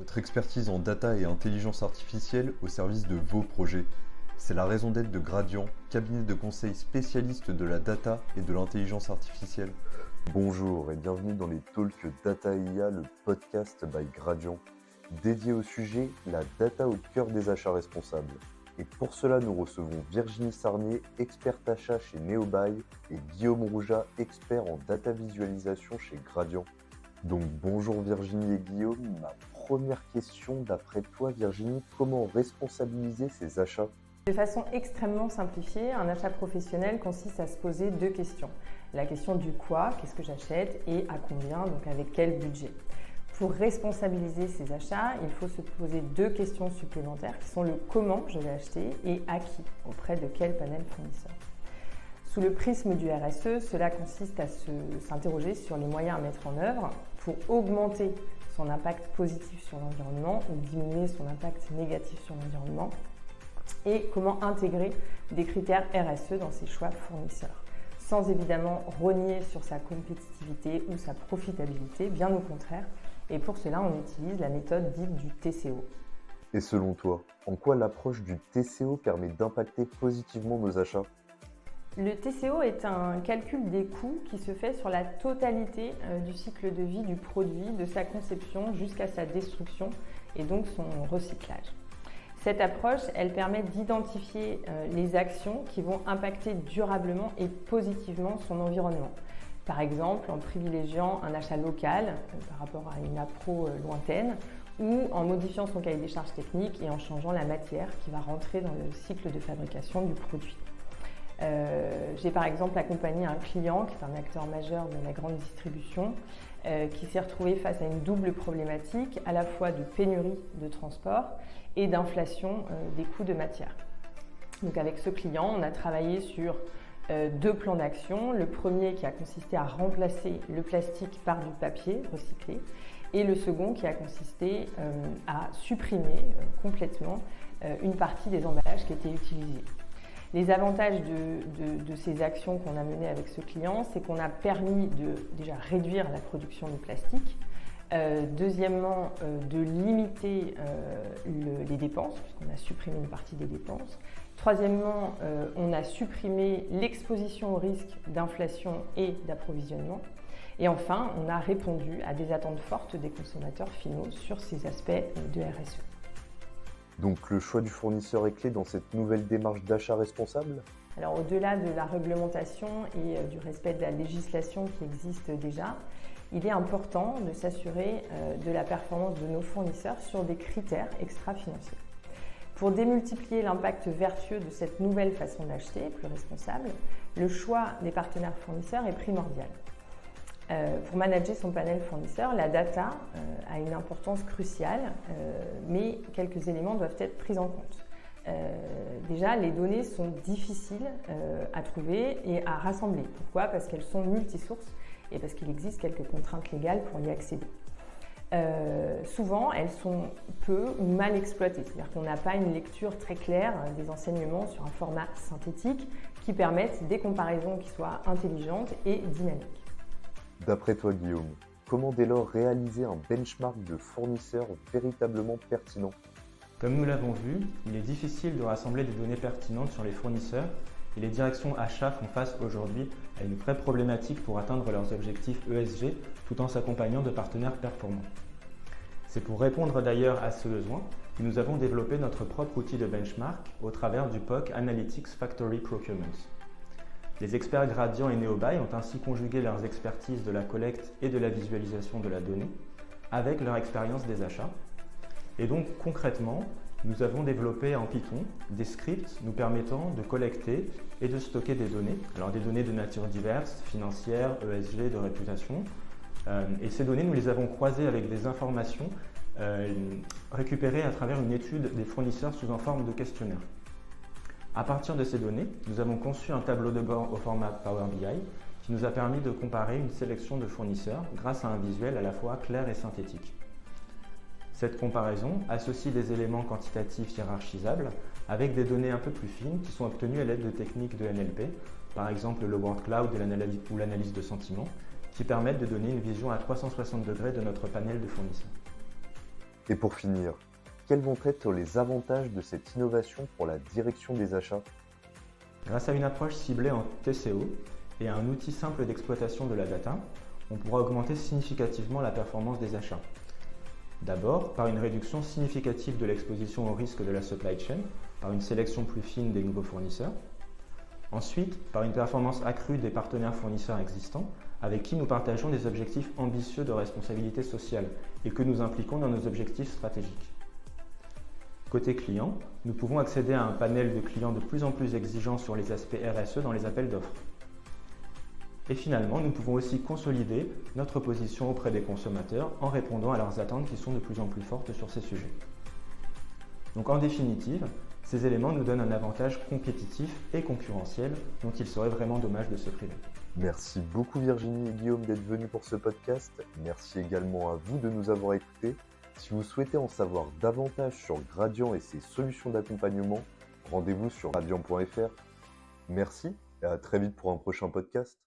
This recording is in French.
Notre expertise en data et intelligence artificielle au service de vos projets. C'est la raison d'être de Gradiant, cabinet de conseil spécialiste de la data et de l'intelligence artificielle. Bonjour et bienvenue dans les Talks Data IA, le podcast by Gradiant, dédié au sujet la data au cœur des achats responsables. Et pour cela, nous recevons Virginie Sarnier, experte achat chez Neobuy, et Guillaume Rouja, expert en data visualisation chez Gradiant. Donc bonjour Virginie et Guillaume. Ma première question, d'après toi Virginie, comment responsabiliser ses achats ? De façon extrêmement simplifiée, un achat professionnel consiste à se poser deux questions. La question du quoi, qu'est-ce que j'achète et à combien, donc avec quel budget. Pour responsabiliser ses achats, il faut se poser deux questions supplémentaires qui sont le comment je vais acheter et à qui, auprès de quel panel fournisseur. Sous le prisme du RSE, cela consiste à s'interroger sur les moyens à mettre en œuvre pour augmenter son impact positif sur l'environnement ou diminuer son impact négatif sur l'environnement et comment intégrer des critères RSE dans ses choix fournisseurs, sans évidemment rogner sur sa compétitivité ou sa profitabilité, bien au contraire. Et pour cela, on utilise la méthode dite du TCO. Et selon toi, en quoi l'approche du TCO permet d'impacter positivement nos achats ? Le TCO est un calcul des coûts qui se fait sur la totalité du cycle de vie du produit, de sa conception jusqu'à sa destruction et donc son recyclage. Cette approche, elle permet d'identifier les actions qui vont impacter durablement et positivement son environnement. Par exemple, en privilégiant un achat local par rapport à une appro lointaine ou en modifiant son cahier des charges techniques et en changeant la matière qui va rentrer dans le cycle de fabrication du produit. J'ai par exemple accompagné un client qui est un acteur majeur de la grande distribution qui s'est retrouvé face à une double problématique à la fois de pénurie de transport et d'inflation des coûts de matière. Donc avec ce client, on a travaillé sur deux plans d'action. Le premier qui a consisté à remplacer le plastique par du papier recyclé et le second qui a consisté à supprimer complètement une partie des emballages qui étaient utilisés. Les avantages de ces actions qu'on a menées avec ce client, c'est qu'on a permis de déjà réduire la production de plastique, deuxièmement de limiter les dépenses, puisqu'on a supprimé une partie des dépenses. Troisièmement, on a supprimé l'exposition au risque d'inflation et d'approvisionnement. Et enfin, on a répondu à des attentes fortes des consommateurs finaux sur ces aspects de RSE. Donc le choix du fournisseur est clé dans cette nouvelle démarche d'achat responsable ? Alors au-delà de la réglementation et du respect de la législation qui existe déjà, il est important de s'assurer de la performance de nos fournisseurs sur des critères extra-financiers. Pour démultiplier l'impact vertueux de cette nouvelle façon d'acheter, plus responsable, le choix des partenaires fournisseurs est primordial. Pour manager son panel fournisseur, la data a une importance cruciale, mais quelques éléments doivent être pris en compte. Déjà, les données sont difficiles à trouver et à rassembler. Pourquoi ? Parce qu'elles sont multisources et parce qu'il existe quelques contraintes légales pour y accéder. Souvent, elles sont peu ou mal exploitées, c'est-à-dire qu'on n'a pas une lecture très claire des enseignements sur un format synthétique qui permettent des comparaisons qui soient intelligentes et dynamiques. D'après toi Guillaume, comment dès lors réaliser un benchmark de fournisseurs véritablement pertinent ? Comme nous l'avons vu, il est difficile de rassembler des données pertinentes sur les fournisseurs et les directions achats font face aujourd'hui à une vraie problématique pour atteindre leurs objectifs ESG tout en s'accompagnant de partenaires performants. C'est pour répondre d'ailleurs à ce besoin que nous avons développé notre propre outil de benchmark au travers du POC Analytics Factory Procurement. Les experts Gradiant et Neobuy ont ainsi conjugué leurs expertises de la collecte et de la visualisation de la donnée avec leur expérience des achats. Et donc concrètement, nous avons développé en Python des scripts nous permettant de collecter et de stocker des données. Alors des données de nature diverse, financières, ESG, de réputation. Et ces données, nous les avons croisées avec des informations récupérées à travers une étude des fournisseurs sous en forme de questionnaire. À partir de ces données, nous avons conçu un tableau de bord au format Power BI qui nous a permis de comparer une sélection de fournisseurs grâce à un visuel à la fois clair et synthétique. Cette comparaison associe des éléments quantitatifs hiérarchisables avec des données un peu plus fines qui sont obtenues à l'aide de techniques de NLP, par exemple le word cloud ou l'analyse de sentiments, qui permettent de donner une vision à 360 degrés de notre panel de fournisseurs. Et pour finir, quels vont être les avantages de cette innovation pour la direction des achats? Grâce à une approche ciblée en TCO et à un outil simple d'exploitation de la data, on pourra augmenter significativement la performance des achats. D'abord, par une réduction significative de l'exposition au risque de la supply chain, par une sélection plus fine des nouveaux fournisseurs. Ensuite, par une performance accrue des partenaires fournisseurs existants, avec qui nous partageons des objectifs ambitieux de responsabilité sociale et que nous impliquons dans nos objectifs stratégiques. Côté client, nous pouvons accéder à un panel de clients de plus en plus exigeants sur les aspects RSE dans les appels d'offres. Et finalement, nous pouvons aussi consolider notre position auprès des consommateurs en répondant à leurs attentes qui sont de plus en plus fortes sur ces sujets. Donc en définitive, ces éléments nous donnent un avantage compétitif et concurrentiel dont il serait vraiment dommage de se priver. Merci beaucoup Virginie et Guillaume d'être venus pour ce podcast. Merci également à vous de nous avoir écoutés. Si vous souhaitez en savoir davantage sur Gradiant et ses solutions d'accompagnement, rendez-vous sur gradiant.fr. Merci et à très vite pour un prochain podcast.